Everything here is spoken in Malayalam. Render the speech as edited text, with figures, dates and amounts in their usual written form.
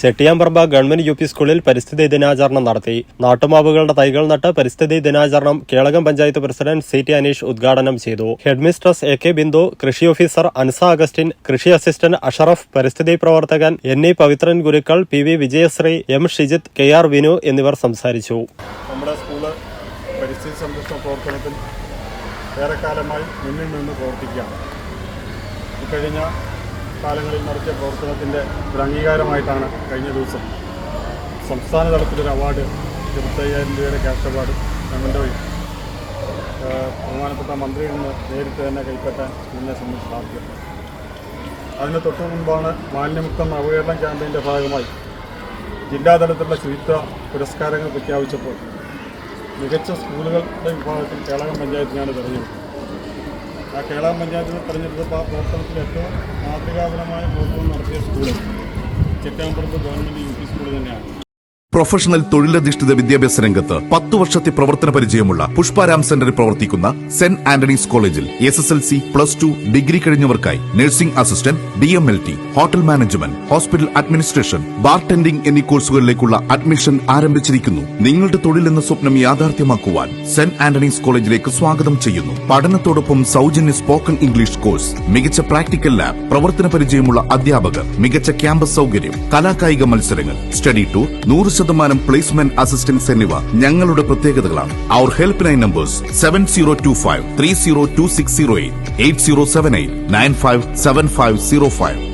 ചെട്ടിയാമ്പറമ്പ ഗവൺമെന്റ് യു.പി. സ്കൂളിൽ പരിസ്ഥിതി ദിനാചരണം നടത്തി. നാട്ടുമാവുകളുടെ തൈകൾ നട്ട് പരിസ്ഥിതി ദിനാചരണം കേളകം പഞ്ചായത്ത് പ്രസിഡന്റ് സി.ടി. അനീഷ് ഉദ്ഘാടനം ചെയ്തു. Headmistress A K. ബിന്ദു, കൃഷി ഓഫീസർ അൻസ അഗസ്റ്റിൻ, കൃഷി അസിസ്റ്റന്റ് അഷറഫ്, പരിസ്ഥിതി പ്രവർത്തകൻ N E. Pavithran Gurukkal, P V. Vijayasree, M. Shijith, K R. Vinu എന്നിവർ സംസാരിച്ചു. നമ്മുടെ സ്കൂള് പരിസ്ഥിതി സംരക്ഷണ പ്രവർത്തനത്തിൽ ഏറെക്കാലമായി മുന്നിൽ നിന്ന് പ്രവർത്തിക്കുകയാണ്. ഇക്കഴിഞ്ഞ കാലങ്ങളിൽ നടത്തിയ പ്രവർത്തനത്തിൻ്റെ ഒരു അംഗീകാരമായിട്ടാണ് കഴിഞ്ഞ ദിവസം സംസ്ഥാന തലത്തിലൊരു അവാർഡ് 25,000 രൂപയുടെ ക്യാഷ് അവാർഡ് ഗവൺമെൻറ് വഴി ബഹുമാനപ്പെട്ട മന്ത്രിയിൽ നിന്ന് നേരിട്ട് തന്നെ കൈപ്പറ്റാൻ സ്കൂളിനെ സംബന്ധിച്ച് സാധിക്കുന്നത്. അതിന് തൊട്ടു മുൻപാണ് മാലിന്യമുക്തം നവകേരളം ക്യാമ്പയിൻ്റെ ഭാഗമായി ജില്ലാതലത്തിലുള്ള ശുചിത്വ പുരസ്കാരങ്ങൾ പ്രഖ്യാപിച്ചപ്പോൾ മികച്ച സ്കൂളുകളുടെ വിഭാഗത്തിൽ കേളകം പഞ്ചായത്തിനാണ് തെരഞ്ഞെടുത്തത്. ആ കേളകം പഞ്ചായത്തിൽ തെരഞ്ഞെടുത്തപ്പോൾ ആ പ്രവർത്തനത്തിൽ ഏറ്റവും മാതൃകാപരമായ പ്രവർത്തനം നടത്തിയ school Chettiyamparamba government UP. School തന്നെയാണ്. പ്രൊഫഷണൽ തൊഴിലധിഷ്ഠിത വിദ്യാഭ്യാസ രംഗത്ത് 10 വർഷത്തെ പ്രവർത്തന പരിചയമുള്ള പുഷ്പാരാം സെന്ററിൽ പ്രവർത്തിക്കുന്ന സെന്റ് ആന്റണീസ് കോളേജിൽ SSLC, +2, ഡിഗ്രി കഴിഞ്ഞവർക്കായി nursing assistant, DMLT, hotel management, hospital administration, bartending എന്നീ കോഴ്സുകളിലേക്കുള്ള അഡ്മിഷൻ ആരംഭിച്ചിരിക്കുന്നു. നിങ്ങളുടെ തൊഴിലെന്ന സ്വപ്നം യാഥാർത്ഥ്യമാക്കുവാൻ സെന്റ് ആന്റണീസ് കോളേജിലേക്ക് സ്വാഗതം ചെയ്യുന്നു. പഠനത്തോടൊപ്പം സൗജന്യ സ്പോക്കൺ ഇംഗ്ലീഷ് കോഴ്സ്, മികച്ച പ്രാക്ടിക്കൽ ലാബ്, പ്രവർത്തന പരിചയമുള്ള അധ്യാപകർ, മികച്ച ക്യാമ്പസ് സൗകര്യം, കലാകായിക മത്സരങ്ങൾ, സ്റ്റഡി ടൂർ, 100% പ്ലേസ്മെന്റ് അസിസ്റ്റൻസ് എന്നിവ ഞങ്ങളുടെ പ്രത്യേകതകളാണ്. അവർ ഹെൽപ്പ് ലൈൻ നമ്പേഴ്സ് 7025 302608, 8078 957505.